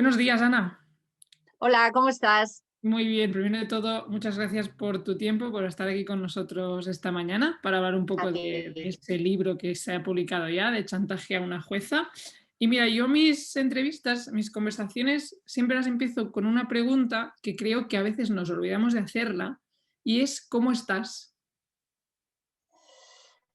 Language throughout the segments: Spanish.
Buenos días, Ana. Hola, ¿cómo estás? Muy bien, primero de todo, muchas gracias por tu tiempo, por estar aquí con nosotros esta mañana para hablar un A poco ti. de ese libro que se ha publicado ya, de Chantaje a una jueza. Y mira, yo mis entrevistas, mis conversaciones, siempre las empiezo con una pregunta que creo que a veces nos olvidamos de hacerla, y es ¿cómo estás?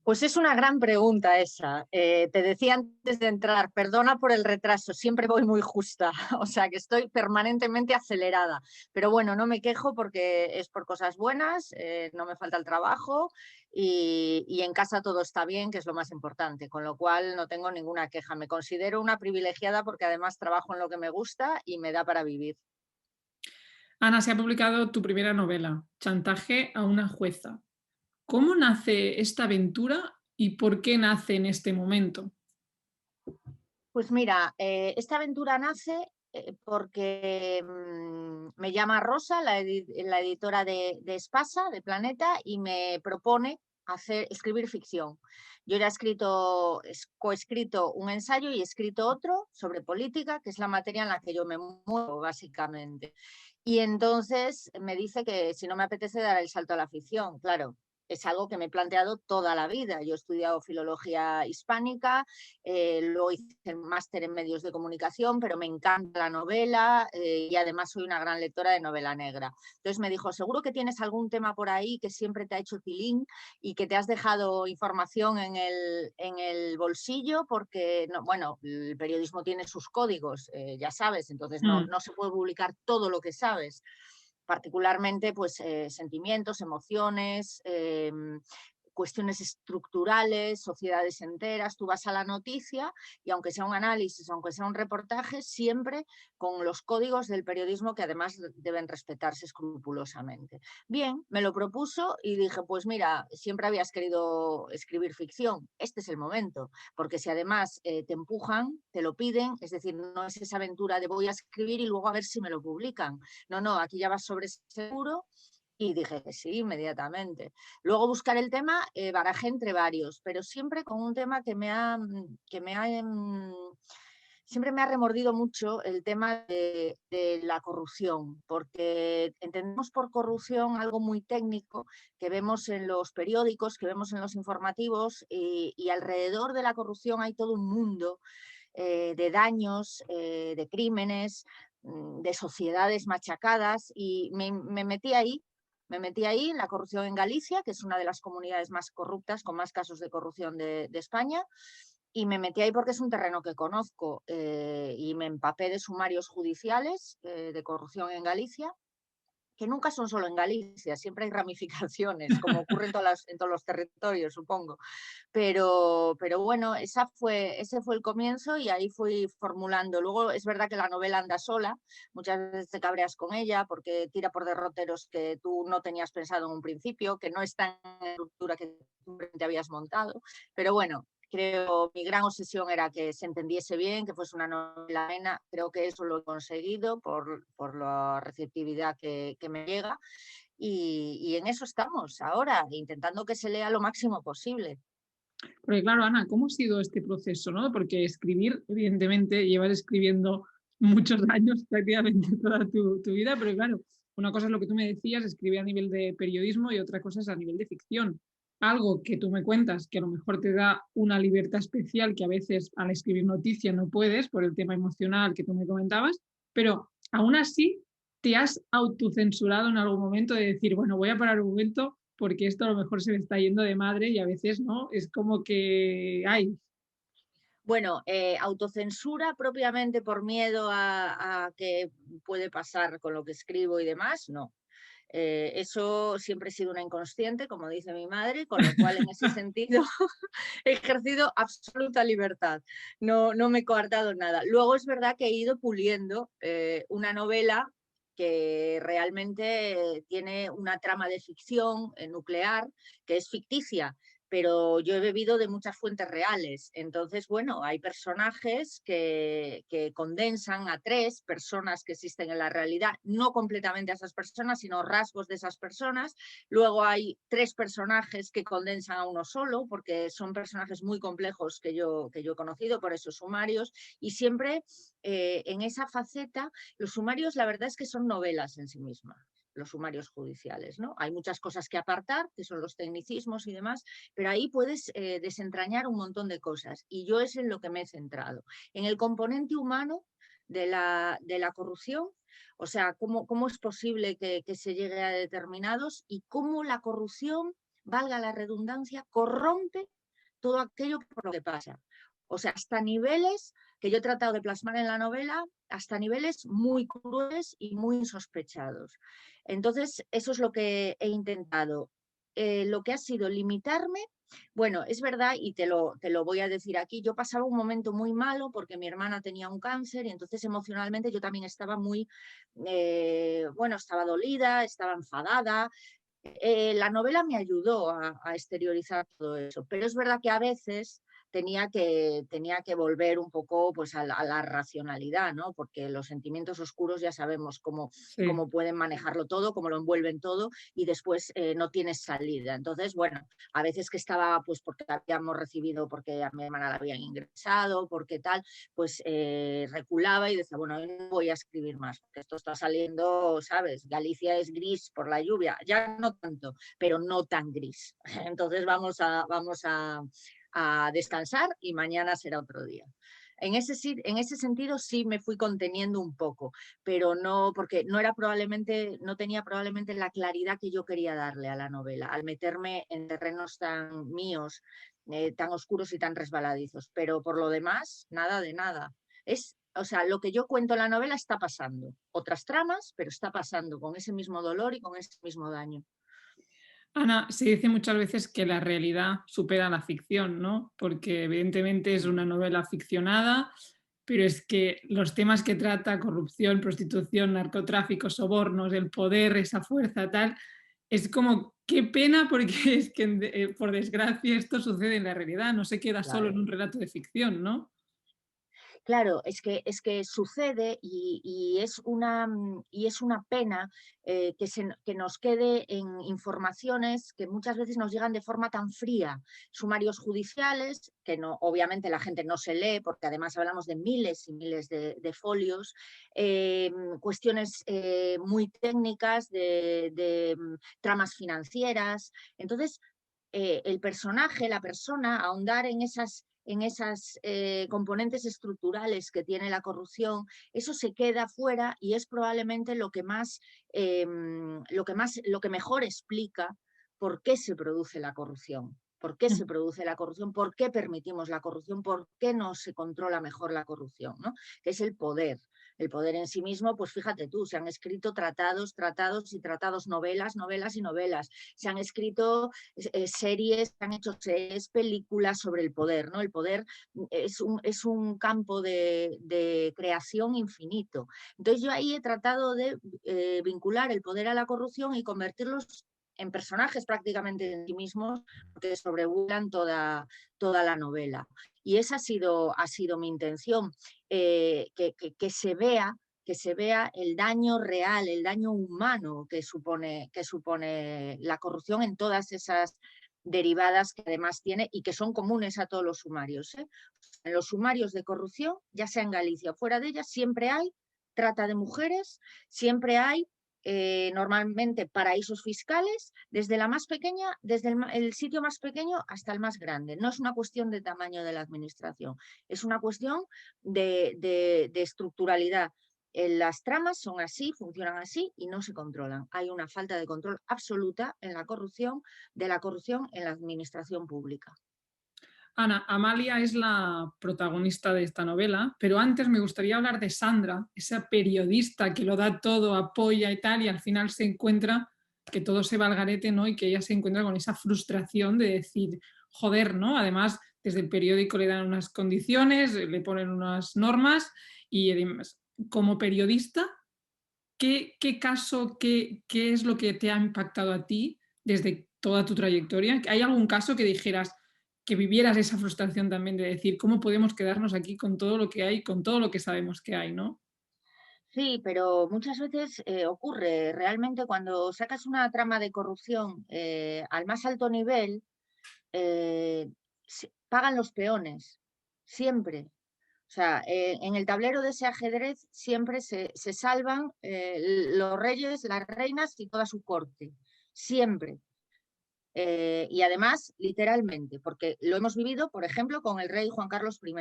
Pues es una gran pregunta esa. Te decía antes de entrar, perdona por el retraso, siempre voy muy justa, o sea que estoy permanentemente acelerada. Pero bueno, no me quejo porque es por cosas buenas, no me falta el trabajo y en casa todo está bien, que es lo más importante, con lo cual no tengo ninguna queja. Me considero una privilegiada porque además trabajo en lo que me gusta y me da para vivir. Ana, se ha publicado tu primera novela, Chantaje a una jueza. ¿Cómo nace esta aventura y por qué nace en este momento? Pues mira, esta aventura nace porque me llama Rosa, la editora de Espasa, de Planeta, y me propone escribir ficción. Yo ya he coescrito un ensayo y he escrito otro sobre política, que es la materia en la que yo me muevo, básicamente. Y entonces me dice que si no me apetece dar el salto a la ficción, claro. Es algo que me he planteado toda la vida. Yo he estudiado filología hispánica, luego hice un máster en medios de comunicación, pero me encanta la novela y además soy una gran lectora de novela negra. Entonces me dijo, seguro que tienes algún tema por ahí que siempre te ha hecho tilín y que te has dejado información en el bolsillo porque, no, bueno, el periodismo tiene sus códigos, ya sabes, entonces Mm. no se puede publicar todo lo que sabes particularmente pues sentimientos, emociones, cuestiones estructurales, sociedades enteras. Tú vas a la noticia y aunque sea un análisis, aunque sea un reportaje, siempre con los códigos del periodismo que además deben respetarse escrupulosamente. Bien, me lo propuso y dije, pues mira, siempre habías querido escribir ficción, este es el momento, porque si además te empujan, te lo piden, es decir, no es esa aventura de voy a escribir y luego a ver si me lo publican. No, no, aquí ya vas sobre seguro y dije que sí, inmediatamente. Luego buscar el tema, barajé entre varios, pero siempre con un tema siempre me ha remordido mucho el tema de la corrupción, porque entendemos por corrupción algo muy técnico que vemos en los periódicos, que vemos en los informativos, y alrededor de la corrupción hay todo un mundo de daños, de crímenes, de sociedades machacadas, y me metí ahí. Me metí ahí en la corrupción en Galicia, que es una de las comunidades más corruptas, con más casos de corrupción de España, y me metí ahí porque es un terreno que conozco y me empapé de sumarios judiciales de corrupción en Galicia, que nunca son solo en Galicia, siempre hay ramificaciones, como ocurre en todos los territorios, supongo. Pero bueno, ese fue el comienzo y ahí fui formulando. Luego es verdad que la novela anda sola, muchas veces te cabreas con ella porque tira por derroteros que tú no tenías pensado en un principio, que no está en la estructura que tú te habías montado, pero bueno. Creo mi gran obsesión era que se entendiese bien, que fuese una novela amena. Creo que eso lo he conseguido por la receptividad que me llega y en eso estamos ahora, intentando que se lea lo máximo posible. Porque claro, Ana, ¿cómo ha sido este proceso, no? Porque escribir, evidentemente, llevas escribiendo muchos años, prácticamente toda tu vida, pero claro, una cosa es lo que tú me decías, escribir a nivel de periodismo y otra cosa es a nivel de ficción. Algo que tú me cuentas que a lo mejor te da una libertad especial que a veces al escribir noticia no puedes por el tema emocional que tú me comentabas, pero aún así te has autocensurado en algún momento de decir, bueno, voy a parar un momento porque esto a lo mejor se me está yendo de madre y a veces no, es como que, ay, Bueno, autocensura propiamente por miedo a que puede pasar con lo que escribo y demás, no. Eso siempre he sido una inconsciente, como dice mi madre, con lo cual en ese sentido he ejercido absoluta libertad, no me he coartado nada. Luego es verdad que he ido puliendo una novela que realmente tiene una trama de ficción nuclear, que es ficticia, pero yo he bebido de muchas fuentes reales. Entonces, bueno, hay personajes que condensan a 3 personas que existen en la realidad, no completamente a esas personas, sino rasgos de esas personas. Luego hay 3 personajes que condensan a uno solo, porque son personajes muy complejos que yo he conocido, por esos sumarios, y siempre en esa faceta, los sumarios la verdad es que son novelas en sí mismas, los sumarios judiciales, ¿no? Hay muchas cosas que apartar, que son los tecnicismos y demás, pero ahí puedes desentrañar un montón de cosas, y yo es en lo que me he centrado, en el componente humano de la corrupción, o sea, cómo es posible que se llegue a determinados y cómo la corrupción, valga la redundancia, corrompe todo aquello por lo que pasa. O sea, hasta niveles que yo he tratado de plasmar en la novela, hasta niveles muy crueles y muy insospechados. Entonces, eso es lo que he intentado. Lo que ha sido limitarme, bueno, es verdad, y te lo voy a decir aquí, yo pasaba un momento muy malo porque mi hermana tenía un cáncer y entonces emocionalmente yo también estaba muy, bueno, estaba dolida, estaba enfadada. La novela me ayudó a exteriorizar todo eso, pero es verdad que a veces tenía que volver un poco pues, a la racionalidad, ¿no? Porque los sentimientos oscuros ya sabemos Sí. cómo pueden manejarlo todo, cómo lo envuelven todo y después no tienes salida. Entonces, bueno, a veces que estaba, pues porque habíamos recibido, porque a mi hermana la habían ingresado, porque tal, pues reculaba y decía, bueno, no voy a escribir más, porque esto está saliendo, ¿sabes? Galicia es gris por la lluvia, ya no tanto, pero no tan gris. Entonces vamos a descansar y mañana será otro día. En ese sentido sí me fui conteniendo un poco, pero no, porque no tenía probablemente la claridad que yo quería darle a la novela, al meterme en terrenos tan míos, tan oscuros y tan resbaladizos. Pero por lo demás, nada de nada. O sea, lo que yo cuento en la novela está pasando. Otras tramas, pero está pasando con ese mismo dolor y con ese mismo daño. Ana, se dice muchas veces que la realidad supera la ficción, ¿no? Porque evidentemente es una novela ficcionada, pero es que los temas que trata, corrupción, prostitución, narcotráfico, sobornos, el poder, esa fuerza, tal, es como, qué pena porque es que, por desgracia, esto sucede en la realidad, no se queda solo en Claro. un relato de ficción, ¿no? Claro, es que sucede y es una pena que nos quede en informaciones que muchas veces nos llegan de forma tan fría. Sumarios judiciales, que no, obviamente la gente no se lee, porque además hablamos de miles y miles de folios, cuestiones muy técnicas de tramas financieras. Entonces, el personaje, la persona, ahondar en esas componentes estructurales que tiene la corrupción, eso se queda fuera y es probablemente lo que mejor explica por qué se produce la corrupción. ¿Por qué se produce la corrupción? ¿Por qué permitimos la corrupción? ¿Por qué no se controla mejor la corrupción? ¿No? Que es el poder. El poder en sí mismo, pues fíjate tú, se han escrito tratados, tratados y tratados, novelas, novelas y novelas. Se han escrito series, se han hecho series, películas sobre el poder, ¿no? El poder es un campo de creación infinito. Entonces yo ahí he tratado de vincular el poder a la corrupción y convertirlos en personajes prácticamente en sí mismos que sobrevuelan toda la novela. Y esa ha sido mi intención, que se vea el daño real, el daño humano que supone la corrupción en todas esas derivadas que además tiene y que son comunes a todos los sumarios. En los sumarios de corrupción, ya sea en Galicia o fuera de ella, siempre hay trata de mujeres, siempre hay normalmente paraísos fiscales, desde la más pequeña, desde el sitio más pequeño hasta el más grande. No es una cuestión de tamaño de la administración, es una cuestión de estructuralidad. Las tramas son así, funcionan así y no se controlan. Hay una falta de control absoluta en la corrupción, de la corrupción en la administración pública. Ana, Amalia es la protagonista de esta novela, pero antes me gustaría hablar de Sandra, esa periodista que lo da todo, apoya y tal, y al final se encuentra que todo se va al garete, ¿no? Y que ella se encuentra con esa frustración de decir, joder, ¿no? Además, desde el periódico le dan unas condiciones, le ponen unas normas y además, como periodista, ¿qué caso, qué es lo que te ha impactado a ti desde toda tu trayectoria? ¿Hay algún caso que dijeras, que vivieras esa frustración también de decir, ¿cómo podemos quedarnos aquí con todo lo que hay, con todo lo que sabemos que hay, ¿no? Sí, pero muchas veces ocurre realmente cuando sacas una trama de corrupción al más alto nivel, pagan los peones, siempre. O sea, en el tablero de ese ajedrez siempre se salvan los reyes, las reinas y toda su corte, siempre. Y además, literalmente, porque lo hemos vivido, por ejemplo, con el rey Juan Carlos I.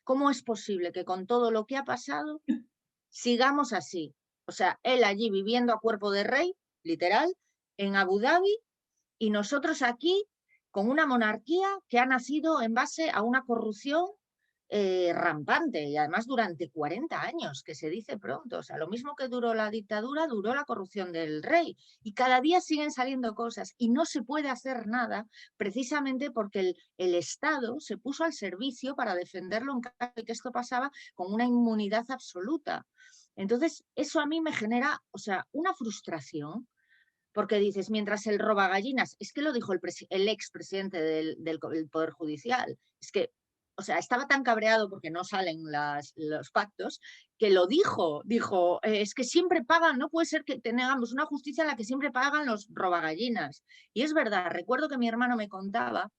¿Cómo es posible que con todo lo que ha pasado sigamos así? O sea, él allí viviendo a cuerpo de rey, literal, en Abu Dhabi, y nosotros aquí con una monarquía que ha nacido en base a una corrupción rampante y además durante 40 años, que se dice pronto. O sea, lo mismo que duró la dictadura, duró la corrupción del rey y cada día siguen saliendo cosas y no se puede hacer nada precisamente porque el Estado se puso al servicio para defenderlo en caso de que esto pasaba con una inmunidad absoluta. Entonces, eso a mí me genera, o sea, una frustración porque dices, mientras el roba gallinas, es que lo dijo el expresidente del Poder Judicial, es que, o sea, estaba tan cabreado porque no salen los pactos, que lo dijo, es que siempre pagan, no puede ser que tengamos una justicia en la que siempre pagan los robagallinas. Y es verdad, recuerdo que mi hermano me contaba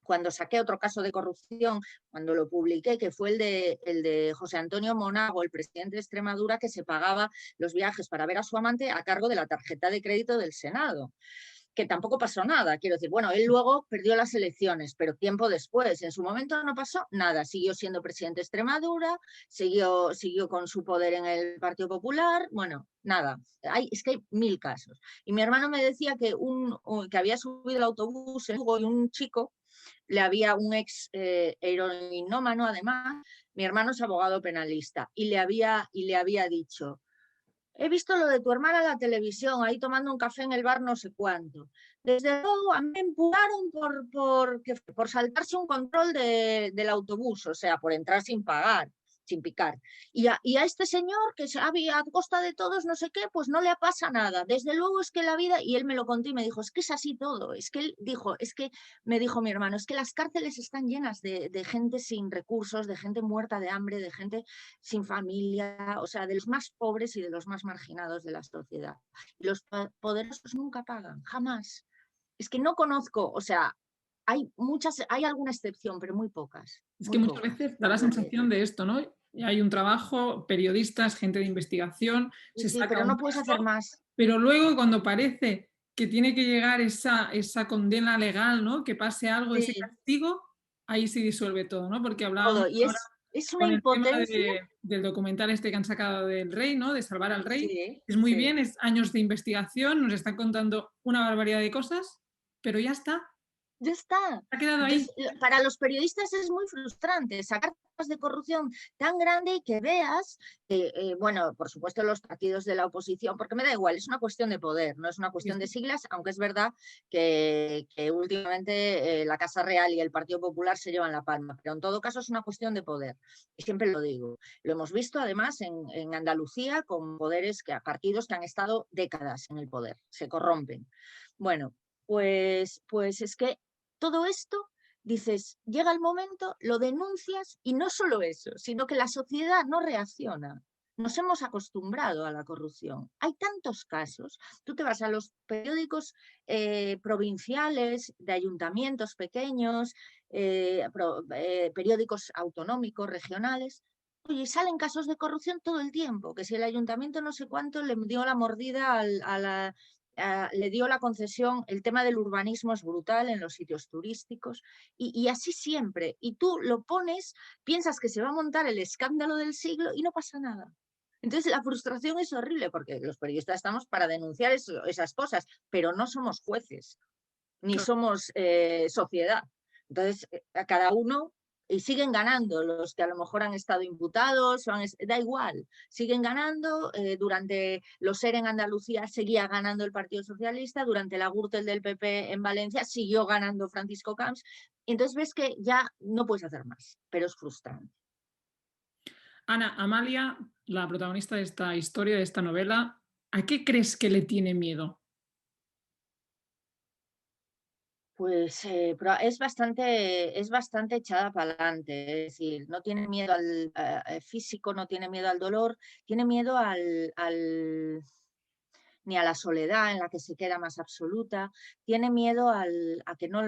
cuando saqué otro caso de corrupción, cuando lo publiqué, que fue el de José Antonio Monago, el presidente de Extremadura, que se pagaba los viajes para ver a su amante a cargo de la tarjeta de crédito del Senado, que tampoco pasó nada. Quiero decir, bueno, él luego perdió las elecciones, pero tiempo después, en su momento no pasó nada. Siguió siendo presidente de Extremadura, siguió con su poder en el Partido Popular, bueno, nada. Es que hay mil casos. Y mi hermano me decía que había subido el autobús en Lugo y un chico le había un ex heroinómano, además, mi hermano es abogado penalista, y le había dicho, he visto lo de tu hermana en la televisión, ahí tomando un café en el bar no sé cuánto. Desde luego, a mí me empuraron por saltarse un control del autobús, o sea, por entrar sin pagar, sin picar. Y a este señor, que había a costa de todos, no sé qué, pues no le pasa nada. Desde luego es que la vida, y él me lo contó y me dijo, es que es así todo. Es que él dijo, es que me dijo mi hermano, es que las cárceles están llenas de gente sin recursos, de gente muerta de hambre, de gente sin familia, o sea, de los más pobres y de los más marginados de la sociedad. Y los poderosos nunca pagan, jamás. Es que no conozco, o sea, hay alguna excepción, pero Es que muy muchas pocas. veces da la sensación de esto, ¿no? Hay un trabajo, periodistas, gente de investigación, Sí, se sí, saca pero un no puedes hacer caso, más. pero luego cuando parece que tiene que llegar esa condena legal, ¿no? Que pase algo, ese Sí, castigo, ahí se disuelve todo, ¿no? Porque hablábamos todo. Y ahora es una con el tema impotencia. del documental este que han sacado del rey, ¿no? De salvar al rey. Sí, Es muy sí. bien, es años de investigación, nos están contando una barbaridad de cosas, pero ya está, Ya está. ha quedado ahí. Entonces, para los periodistas es muy frustrante sacar casos de corrupción tan grande y que veas, bueno, por supuesto los partidos de la oposición, porque me da igual, es una cuestión de poder, no es una cuestión de siglas, aunque es verdad que últimamente la Casa Real y el Partido Popular se llevan la palma, pero en todo caso es una cuestión de poder. Y siempre lo digo. Lo hemos visto además en Andalucía con partidos que han estado décadas en el poder, se corrompen. Bueno, pues es que todo esto, dices, llega el momento, lo denuncias y no solo eso, sino que la sociedad no reacciona. Nos hemos acostumbrado a la corrupción. Hay tantos casos. Tú te vas a los periódicos provinciales, de ayuntamientos pequeños, periódicos autonómicos, regionales. Oye, salen casos de corrupción todo el tiempo, que si el ayuntamiento no sé cuánto le dio la mordida le dio la concesión, el tema del urbanismo es brutal en los sitios turísticos y así siempre. Y tú lo pones, piensas que se va a montar el escándalo del siglo y no pasa nada. Entonces la frustración es horrible porque los periodistas estamos para denunciar esas cosas, pero no somos jueces ni somos sociedad. Entonces, a cada uno, y siguen ganando los que a lo mejor han estado imputados, da igual, siguen ganando. Durante los ERE en Andalucía seguía ganando el Partido Socialista, durante la Gürtel del PP en Valencia siguió ganando Francisco Camps. Entonces ves que ya no puedes hacer más, pero es frustrante. Ana, Amalia, la protagonista de esta historia, de esta novela, ¿a qué crees que le tiene miedo? Pues es bastante echada para adelante, es decir, no tiene miedo al físico, no tiene miedo al dolor, tiene miedo ni a la soledad en la que se queda más absoluta, tiene miedo a que no,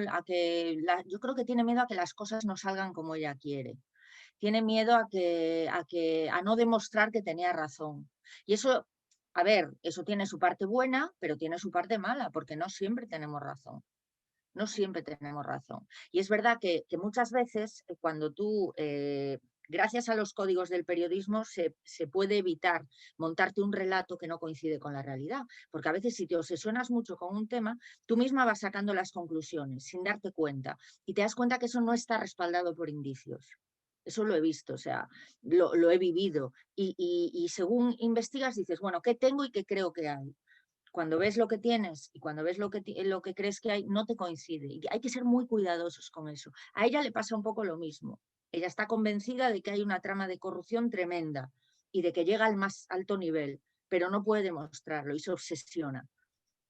yo creo que tiene miedo a que las cosas no salgan como ella quiere. Tiene miedo a no demostrar que tenía razón. Y eso, a ver, eso tiene su parte buena, pero tiene su parte mala, porque no siempre tenemos razón. No siempre tenemos razón. Y es verdad que muchas veces cuando tú, gracias a los códigos del periodismo, se puede evitar montarte un relato que no coincide con la realidad. Porque a veces si te obsesionas mucho con un tema, tú misma vas sacando las conclusiones sin darte cuenta. Y te das cuenta que eso no está respaldado por indicios. Eso lo he visto, o sea, lo he vivido. Y según investigas dices, bueno, ¿qué tengo y qué creo que hay? Cuando ves lo que tienes y cuando ves lo que crees que hay, no te coincide. Y hay que ser muy cuidadosos con eso. A ella le pasa un poco lo mismo. Ella está convencida de que hay una trama de corrupción tremenda y de que llega al más alto nivel, pero no puede demostrarlo y se obsesiona.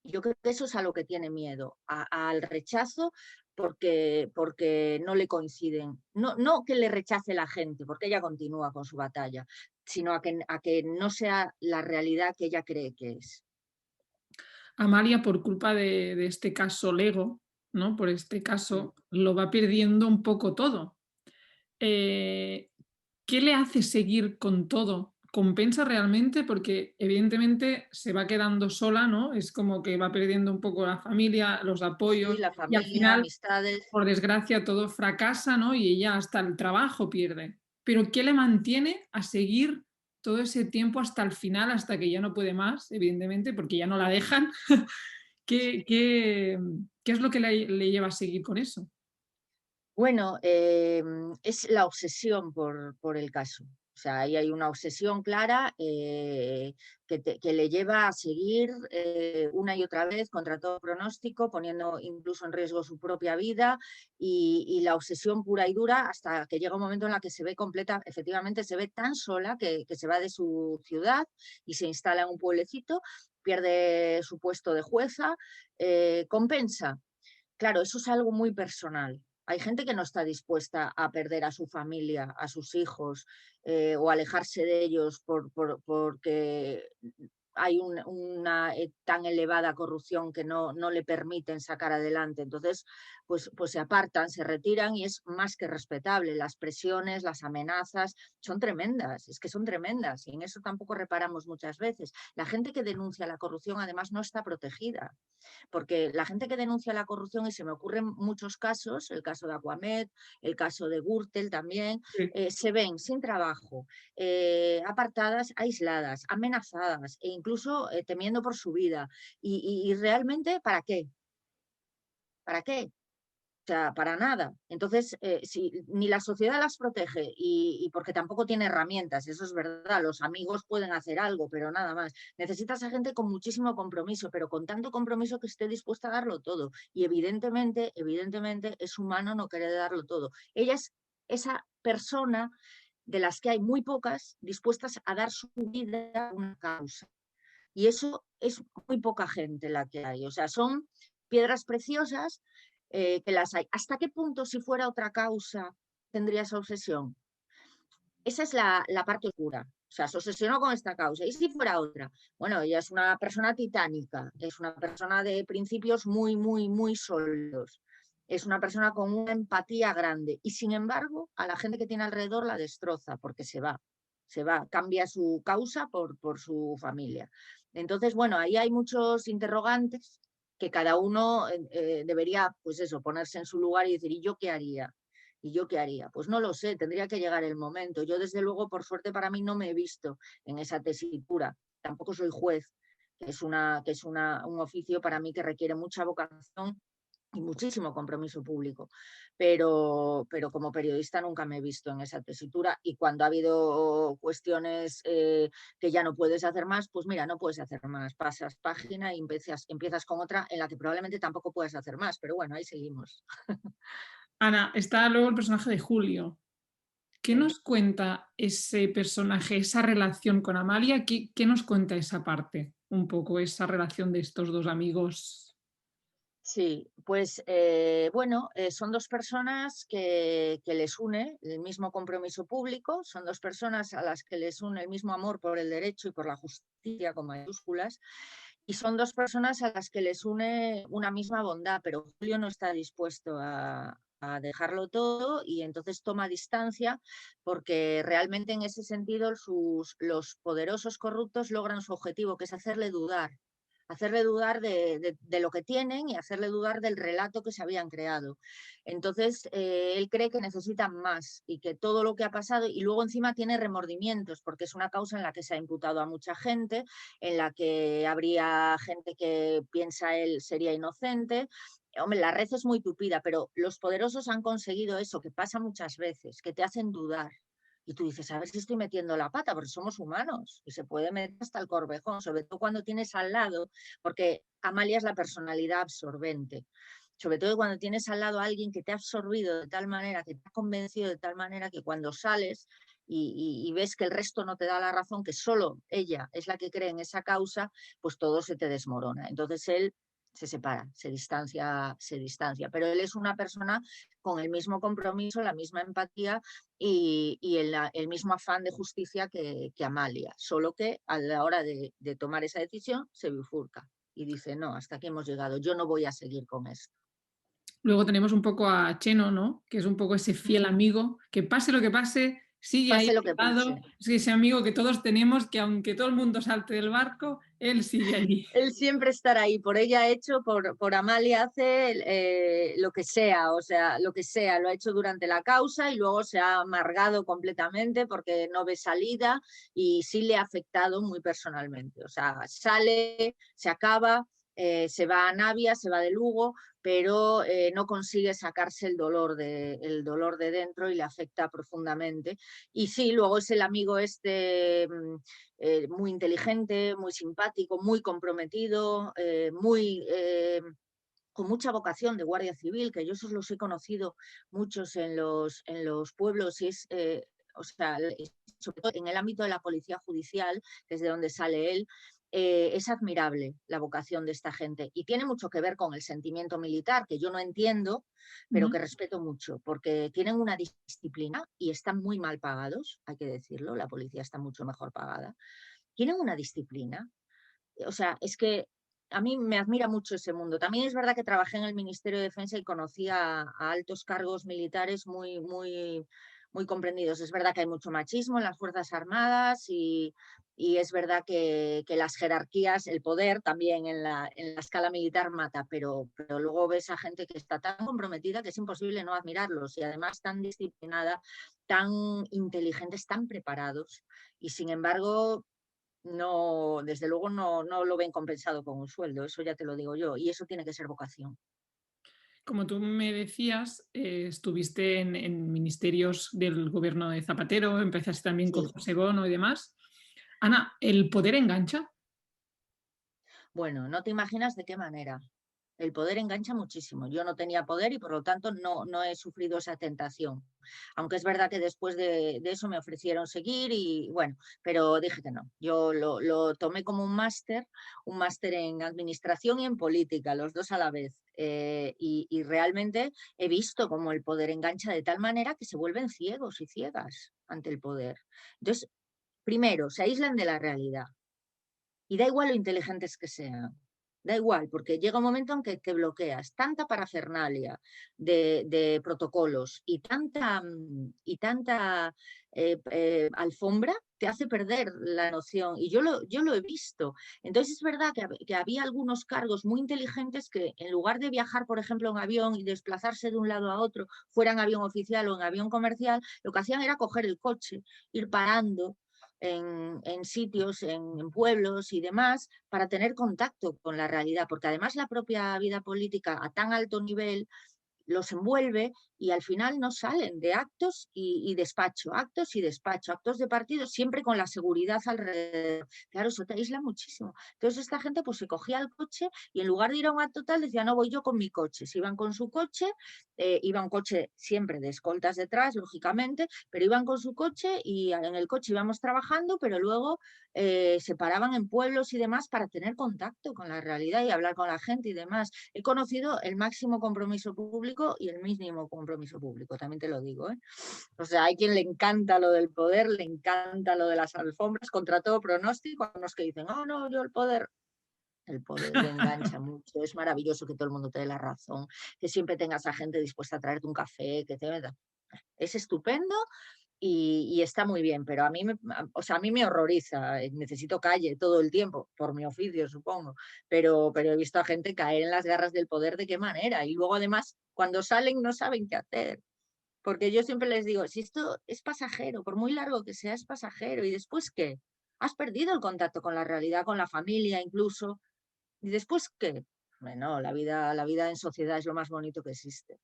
Yo creo que eso es a lo que tiene miedo, al rechazo porque no le coinciden. No que le rechace la gente, porque ella continúa con su batalla, sino a que no sea la realidad que ella cree que es. Amalia, por culpa de este caso Lego, ¿no? Por este caso, lo va perdiendo un poco todo. Eh, ¿Qué le hace seguir con todo? ¿Compensa realmente? Porque evidentemente se va quedando sola, ¿no? Es como que va perdiendo un poco la familia, los Sí, apoyos la y al familia, final, amistades. por desgracia, todo fracasa, ¿no? Y ella hasta el trabajo pierde. Pero ¿qué le mantiene a seguir todo ese tiempo hasta el final, hasta que ya no puede más, evidentemente, porque ya no la dejan? ¿Qué es lo que le lleva a seguir con eso? Bueno, es la obsesión por el caso. O sea, ahí hay una obsesión clara que le lleva a seguir una y otra vez contra todo pronóstico, poniendo incluso en riesgo su propia vida y la obsesión pura y dura hasta que llega un momento en la que se ve completa, efectivamente se ve tan sola que se va de su ciudad y se instala en un pueblecito, pierde su puesto de jueza, compensa. Claro, eso es algo muy personal. Hay gente que no está dispuesta a perder a su familia, a sus hijos, o alejarse de ellos porque hay una tan elevada corrupción que no le permiten sacar adelante. Entonces, pues se apartan, se retiran y es más que respetable. Las presiones, las amenazas son tremendas, es que son tremendas y en eso tampoco reparamos muchas veces. La gente que denuncia la corrupción además no está protegida porque la gente que denuncia la corrupción, y se me ocurren muchos casos, el caso de Aquamed, el caso de Gürtel también, Sí. se ven sin trabajo, apartadas, aisladas, amenazadas e incluso temiendo por su vida. Y realmente, ¿para qué? ¿Para qué? O sea, para nada. Entonces, si ni la sociedad las protege y porque tampoco tiene herramientas, eso es verdad, los amigos pueden hacer algo, pero nada más. Necesitas a gente con muchísimo compromiso, pero con tanto compromiso que esté dispuesta a darlo todo. Y evidentemente es humano no querer darlo todo. Ella es esa persona de las que hay muy pocas dispuestas a dar su vida a una causa. Y eso es muy poca gente la que hay. O sea, son piedras preciosas que las hay. ¿Hasta qué punto, si fuera otra causa, tendría esa obsesión? Esa es la parte oscura. O sea, se obsesionó con esta causa. ¿Y si fuera otra? Bueno, ella es una persona titánica, es una persona de principios muy sólidos. Es una persona con una empatía grande. Y sin embargo, a la gente que tiene alrededor la destroza porque se va, cambia su causa por su familia. Entonces, bueno, ahí hay muchos interrogantes que cada uno debería, pues eso, ponerse en su lugar y decir, ¿y yo qué haría? ¿Y yo qué haría? Pues no lo sé, tendría que llegar el momento. Yo, desde luego, por suerte para mí, no me he visto en esa tesitura. Tampoco soy juez, un oficio para mí que requiere mucha vocación y muchísimo compromiso público. Pero como periodista nunca me he visto en esa tesitura y cuando ha habido cuestiones que ya no puedes hacer más, pues mira, no puedes hacer más. Pasas página y empiezas con otra en la que probablemente tampoco puedes hacer más, pero bueno, ahí seguimos. Ana, está luego el personaje de Julio. ¿Qué Sí. nos cuenta ese personaje, esa relación con Amalia? ¿Qué nos cuenta esa parte? Un poco esa relación de estos dos amigos. Sí, pues bueno, son dos personas que les une el mismo compromiso público, son dos personas a las que les une el mismo amor por el derecho y por la justicia con mayúsculas, y son dos personas a las que les une una misma bondad, pero Julio no está dispuesto a dejarlo todo y entonces toma distancia porque realmente en ese sentido los poderosos corruptos logran su objetivo, que es hacerle dudar de lo que tienen y hacerle dudar del relato que se habían creado. Entonces, él cree que necesitan más y que todo lo que ha pasado, y luego encima tiene remordimientos, porque es una causa en la que se ha imputado a mucha gente, en la que habría gente que piensa él sería inocente. Hombre, la red es muy tupida, pero los poderosos han conseguido eso, que pasa muchas veces, que te hacen dudar. Y tú dices, a ver si estoy metiendo la pata, porque somos humanos y se puede meter hasta el corvejón, sobre todo cuando tienes al lado, porque Amalia es la personalidad absorbente. Sobre todo cuando tienes al lado a alguien que te ha absorbido de tal manera, que te ha convencido de tal manera que cuando sales y ves que el resto no te da la razón, que solo ella es la que cree en esa causa, pues todo se te desmorona. Entonces él se separa, se distancia. Pero él es una persona con el mismo compromiso, la misma empatía y el mismo afán de justicia que Amalia, solo que a la hora de tomar esa decisión se bifurca y dice, no, hasta aquí hemos llegado, yo no voy a seguir con esto. Luego tenemos un poco a Cheno, ¿no? Que es un poco ese fiel amigo, que pase lo que pase, sigue ahí Pase lo al que lado, pase. es ese amigo que todos tenemos, que aunque todo el mundo salte del barco, él sigue allí. Él siempre estará ahí, por ella ha hecho, por Amalia hace lo que sea, o sea, lo que sea, lo ha hecho durante la causa y luego se ha amargado completamente porque no ve salida y sí le ha afectado muy personalmente. O sea, sale, se acaba, se va a Navia, se va de Lugo, pero no consigue sacarse el dolor de dentro y le afecta profundamente. Y sí, luego es el amigo este muy inteligente, muy simpático, muy comprometido, con mucha vocación de guardia civil, que yo esos los he conocido muchos en los pueblos y es, o sea, sobre todo en el ámbito de la policía judicial, que es de donde sale él, es admirable la vocación de esta gente y tiene mucho que ver con el sentimiento militar, que yo no entiendo, pero que respeto mucho, porque tienen una disciplina y están muy mal pagados, hay que decirlo, la policía está mucho mejor pagada. Tienen una disciplina, o sea, es que a mí me admira mucho ese mundo. También es verdad que trabajé en el Ministerio de Defensa y conocí a altos cargos militares muy comprendidos. Es verdad que hay mucho machismo en las Fuerzas Armadas y es verdad que las jerarquías, el poder también en la escala militar mata, pero luego ves a gente que está tan comprometida que es imposible no admirarlos y además tan disciplinada, tan inteligentes, tan preparados y sin embargo no, desde luego no lo ven compensado con un sueldo, eso ya te lo digo yo, y eso tiene que ser vocación. Como tú me decías, estuviste en ministerios del gobierno de Zapatero, empezaste también con Sí, José Bono y demás. Ana, ¿el poder engancha? bueno, no te imaginas de qué manera. El poder engancha muchísimo. Yo no tenía poder y por lo tanto no he sufrido esa tentación. Aunque es verdad que después de eso me ofrecieron seguir y bueno, pero dije que no. Yo lo tomé como un máster en administración y en política, los dos a la vez. Y realmente he visto cómo el poder engancha de tal manera que se vuelven ciegos y ciegas ante el poder. Entonces, primero, se aíslan de la realidad. Y da igual lo inteligentes que sean. Da igual, porque llega un momento en que te bloqueas. Tanta parafernalia de protocolos y tanta alfombra te hace perder la noción. Y yo lo he visto. Entonces es verdad que había algunos cargos muy inteligentes que en lugar de viajar, por ejemplo, en avión y desplazarse de un lado a otro, fuera en avión oficial o en avión comercial, lo que hacían era coger el coche, ir parando en sitios, en pueblos y demás, para tener contacto con la realidad, porque además la propia vida política a tan alto nivel los envuelve y al final no salen de actos y despacho, actos y despacho, actos de partido, siempre con la seguridad alrededor. Claro, eso te aísla muchísimo. Entonces esta gente pues se cogía el coche y en lugar de ir a un acto tal decía, no, voy yo con mi coche. Se iban con su coche, iba un coche siempre de escoltas detrás, lógicamente, pero iban con su coche y en el coche íbamos trabajando, pero luego se paraban en pueblos y demás para tener contacto con la realidad y hablar con la gente y demás. He conocido el máximo compromiso público y el mínimo compromiso público, también te lo digo, ¿eh? O sea, hay quien le encanta lo del poder, le encanta lo de las alfombras, contra todo pronóstico, a unos que dicen, oh no, yo el poder engancha mucho, es maravilloso que todo el mundo te dé la razón, que siempre tengas a gente dispuesta a traerte un café, que te... Es estupendo y está muy bien, pero o sea, a mí me horroriza, necesito calle todo el tiempo, por mi oficio, supongo, pero he visto a gente caer en las garras del poder de qué manera, y luego además, cuando salen no saben qué hacer, porque yo siempre les digo, si esto es pasajero, por muy largo que sea, es pasajero, ¿y después qué? Has perdido el contacto con la realidad, con la familia incluso, ¿y después qué? Bueno, la vida en sociedad es lo más bonito que existe.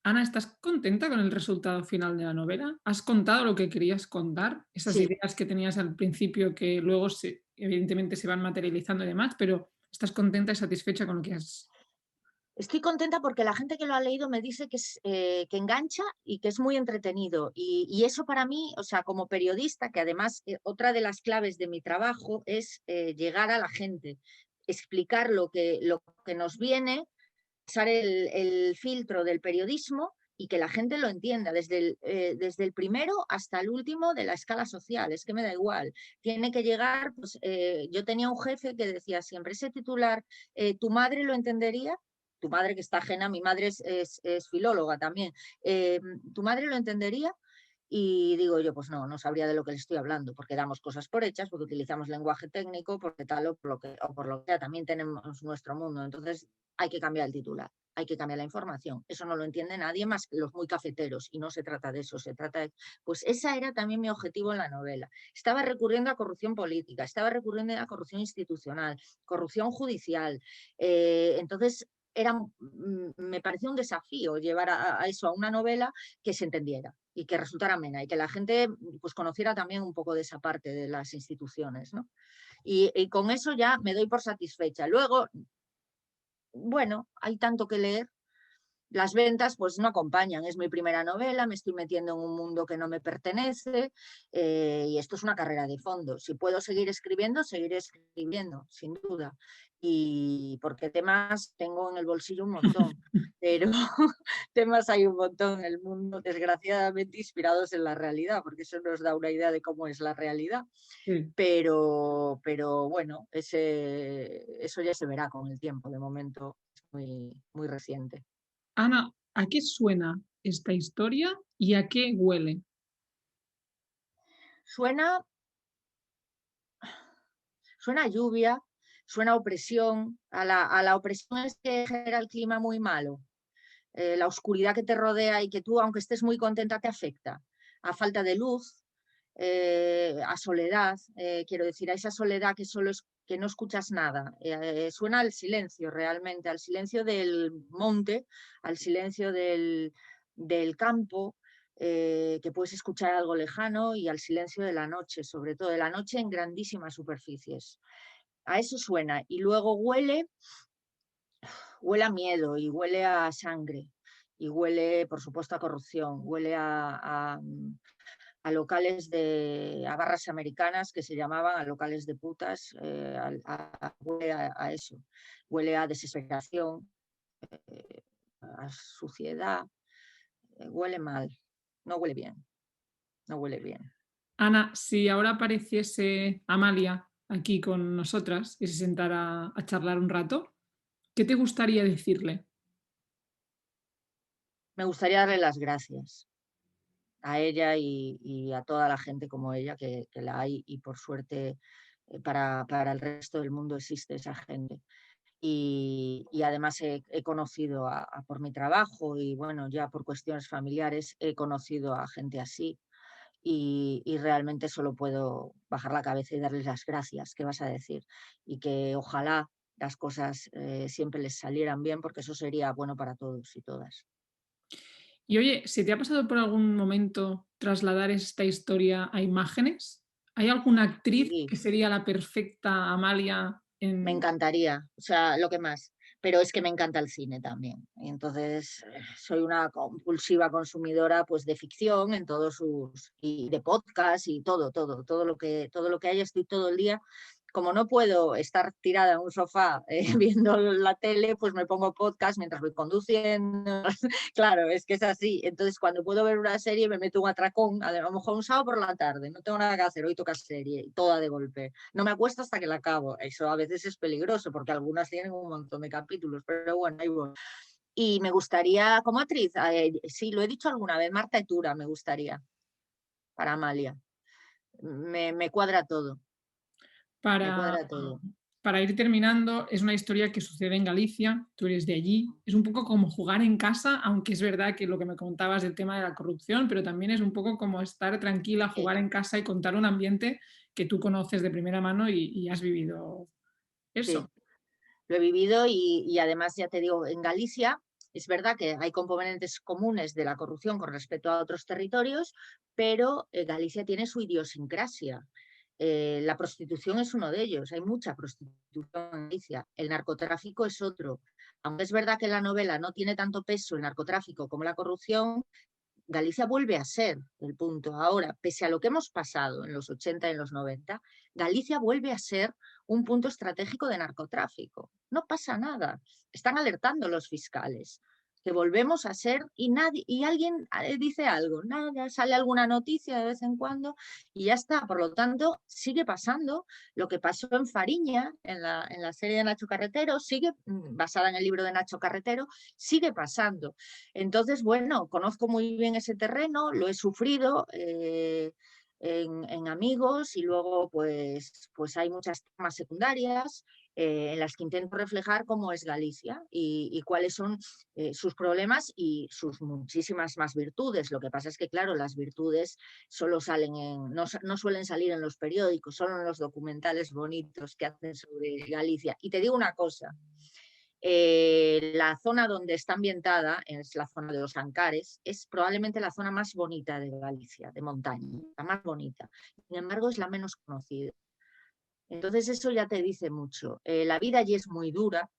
Ana, ¿estás contenta con el resultado final de la novela? ¿Has contado lo que querías contar? Esas Sí, ideas que tenías al principio que luego evidentemente se van materializando y demás, pero ¿estás contenta y satisfecha con lo que has... estoy contenta porque la gente que lo ha leído me dice que engancha y que es muy entretenido. Y eso para mí, o sea, como periodista, que además otra de las claves de mi trabajo es llegar a la gente, explicar lo que nos viene, pasar el filtro del periodismo y que la gente lo entienda, desde el primero hasta el último de la escala social, es que me da igual. Tiene que llegar, pues yo tenía un jefe que decía siempre, ese titular, ¿tu madre lo entendería? Tu madre que está ajena, mi madre es filóloga también, ¿tu madre lo entendería? Y digo yo, pues no, no sabría de lo que le estoy hablando, porque damos cosas por hechas, porque utilizamos lenguaje técnico, porque tal o por lo que sea, también tenemos nuestro mundo. Entonces hay que cambiar el titular, hay que cambiar la información. Eso no lo entiende nadie más que los muy cafeteros, y no se trata de eso, se trata de... Pues ese era también mi objetivo en la novela. Estaba recurriendo a corrupción política, estaba recurriendo a corrupción institucional, corrupción judicial. Entonces me pareció un desafío llevar a eso a una novela que se entendiera y que resultara amena y que la gente pues conociera también un poco de esa parte de las instituciones, ¿no? Y con eso ya me doy por satisfecha. Luego, bueno, hay tanto que leer. Las ventas pues no acompañan, es mi primera novela, me estoy metiendo en un mundo que no me pertenece y esto es una carrera de fondo. Si puedo seguir escribiendo, seguiré escribiendo, sin duda. Y porque temas tengo en el bolsillo un montón, pero temas hay un montón en el mundo, desgraciadamente inspirados en la realidad, porque eso nos da una idea de cómo es la realidad. Sí. Pero bueno, eso ya se verá con el tiempo, de momento es muy reciente. Ana, ¿a qué suena esta historia y a qué huele? Suena, suena a lluvia, suena a opresión, a la opresión es que genera el clima muy malo, la oscuridad que te rodea y que tú, aunque estés muy contenta, te afecta, a falta de luz, a soledad, quiero decir, a esa soledad que solo es que no escuchas nada, suena al silencio realmente, al silencio del monte, al silencio del campo, que puedes escuchar algo lejano y al silencio de la noche, sobre todo de la noche en grandísimas superficies. A eso suena y luego huele a miedo y huele a sangre y huele, por supuesto, a corrupción, huele a locales a barras americanas que se llamaban a locales de putas, huele a eso, huele a desesperación, a suciedad, huele mal, no huele bien, no huele bien. Ana, si ahora apareciese Amalia aquí con nosotras y se sentara a charlar un rato, ¿qué te gustaría decirle? Me gustaría darle las gracias a ella y a toda la gente como ella que la hay y por suerte para el resto del mundo existe esa gente. Y además he conocido por mi trabajo y bueno, ya por cuestiones familiares he conocido a gente así y realmente solo puedo bajar la cabeza y darles las gracias, ¿qué vas a decir? Y que ojalá las cosas siempre les salieran bien porque eso sería bueno para todos y todas. Y oye, ¿se te ha pasado por algún momento trasladar esta historia a imágenes? ¿Hay alguna actriz Sí. que sería la perfecta Amalia Me en... encantaría, o sea, lo que más. Pero es que me encanta el cine también. Y entonces soy una compulsiva consumidora pues de ficción en todos sus y de podcast y todo lo que haya, estoy todo el día. Como no puedo estar tirada en un sofá viendo la tele, pues me pongo podcast mientras voy conduciendo. Claro, es que es así. Entonces, cuando puedo ver una serie, me meto un atracón, a lo mejor un sábado por la tarde, no tengo nada que hacer, hoy toca serie, y toda de golpe. No me acuesto hasta que la acabo. Eso a veces es peligroso, porque algunas tienen un montón de capítulos, pero bueno, ahí voy. Y me gustaría, como actriz, sí, lo he dicho alguna vez, Marta Etura me gustaría, para Amalia. Me cuadra todo, me Para, cuadra todo. para ir terminando, es una historia que sucede en Galicia, tú eres de allí, es un poco como jugar en casa, aunque es verdad que lo que me contabas del tema de la corrupción, pero también es un poco como estar tranquila, Sí, jugar en casa y contar un ambiente que tú conoces de primera mano y has vivido sí. eso. Lo he vivido y además, ya te digo, en Galicia es verdad que hay componentes comunes de la corrupción con respecto a otros territorios, pero Galicia tiene su idiosincrasia. La prostitución es uno de ellos, hay mucha prostitución en Galicia, el narcotráfico es otro. Aunque es verdad que la novela no tiene tanto peso el narcotráfico como la corrupción, Galicia vuelve a ser el punto. Ahora, pese a lo que hemos pasado en los 80 y en los 90, Galicia vuelve a ser un punto estratégico de narcotráfico. No pasa nada. Están alertando los fiscales que volvemos a ser y nadie y alguien dice algo, nada, sale alguna noticia de vez en cuando y ya está. Por lo tanto, sigue pasando lo que pasó en Fariña, en la serie de Nacho Carretero, sigue basada en el libro de Nacho Carretero, sigue pasando. Entonces, bueno, conozco muy bien ese terreno, lo he sufrido en amigos y luego pues hay muchas temas secundarias en las que intento reflejar cómo es Galicia y cuáles son sus problemas y sus muchísimas más virtudes. Lo que pasa es que, claro, las virtudes solo salen no suelen salir en los periódicos, solo en los documentales bonitos que hacen sobre Galicia. Y te digo una cosa, la zona donde está ambientada, es la zona de los Ancares, es probablemente la zona más bonita de Galicia, de montaña, la más bonita. Sin embargo, es la menos conocida. Entonces eso ya te dice mucho. La vida allí es muy dura,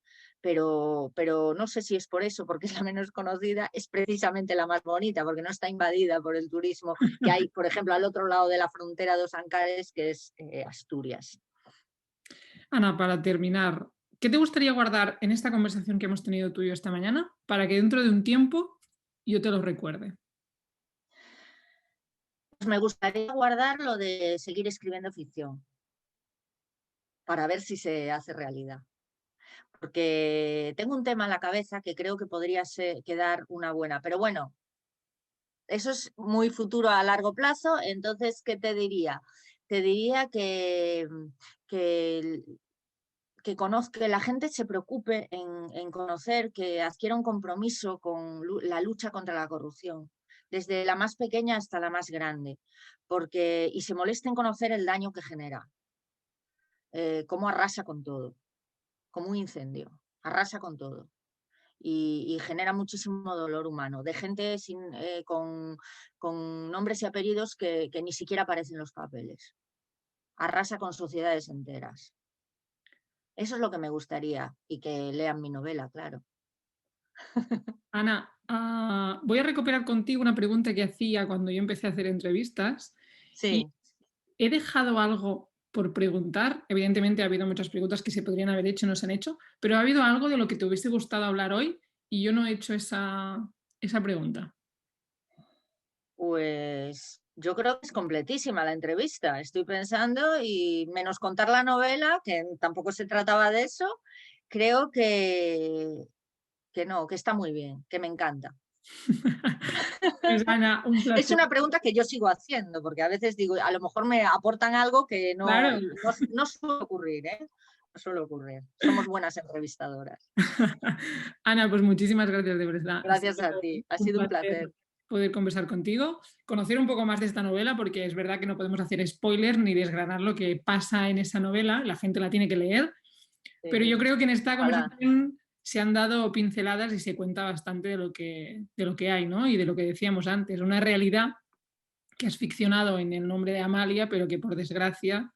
pero no sé si es por eso, porque es la menos conocida, es precisamente la más bonita, porque no está invadida por el turismo que hay, por ejemplo, al otro lado de la frontera de los Ancares, que es Asturias. Ana, para terminar, ¿qué te gustaría guardar en esta conversación que hemos tenido tú y yo esta mañana para que dentro de un tiempo yo te lo recuerde? Pues me gustaría guardar lo de seguir escribiendo ficción para ver si se hace realidad. Porque tengo un tema en la cabeza que creo que podría quedar una buena. Pero bueno, eso es muy futuro a largo plazo. Entonces, ¿qué te diría? Te diría que, que la gente se preocupe en conocer, que adquiera un compromiso con la lucha contra la corrupción, desde la más pequeña hasta la más grande, y se moleste en conocer el daño que genera, cómo arrasa con todo, como un incendio, arrasa con todo. Y genera muchísimo dolor humano, de gente con nombres y apellidos que ni siquiera aparecen en los papeles. Arrasa con sociedades enteras. Eso es lo que me gustaría y que lean mi novela, claro. Ana, voy a recuperar contigo una pregunta que hacía cuando yo empecé a hacer entrevistas y Sí. he dejado algo por preguntar. Evidentemente ha habido muchas preguntas que se podrían haber hecho y no se han hecho, pero ha habido algo de lo que te hubiese gustado hablar hoy y yo no he hecho esa pregunta. Pues yo creo que es completísima la entrevista. Estoy pensando y menos contar la novela, que tampoco se trataba de eso, creo que no, que está muy bien, que me encanta. Pues Ana, un Es placer. una pregunta que yo sigo haciendo, porque a veces digo, a lo mejor me aportan algo que Claro. no suele ocurrir, ¿eh? No suele ocurrir. Somos buenas entrevistadoras. Ana, pues muchísimas gracias de verdad. Ha Gracias a sido ti, ha un sido un placer placer. poder conversar contigo, conocer un poco más de esta novela, porque es verdad que no podemos hacer spoilers ni desgranar lo que pasa en esa novela, la gente la tiene que leer, pero Sí, yo creo que en esta ojalá. conversación se han dado pinceladas y se cuenta bastante de lo que hay, ¿no? Y de lo que decíamos antes, una realidad que has ficcionado en el nombre de Amalia, pero que por desgracia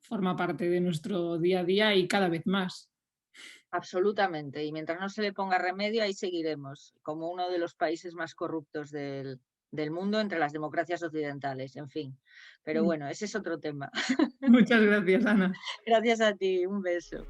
forma parte de nuestro día a día y cada vez más. Absolutamente. Y mientras no se le ponga remedio, ahí seguiremos, como uno de los países más corruptos del mundo entre las democracias occidentales, en fin. Pero bueno, ese es otro tema. Muchas gracias, Ana. Gracias a ti, un beso.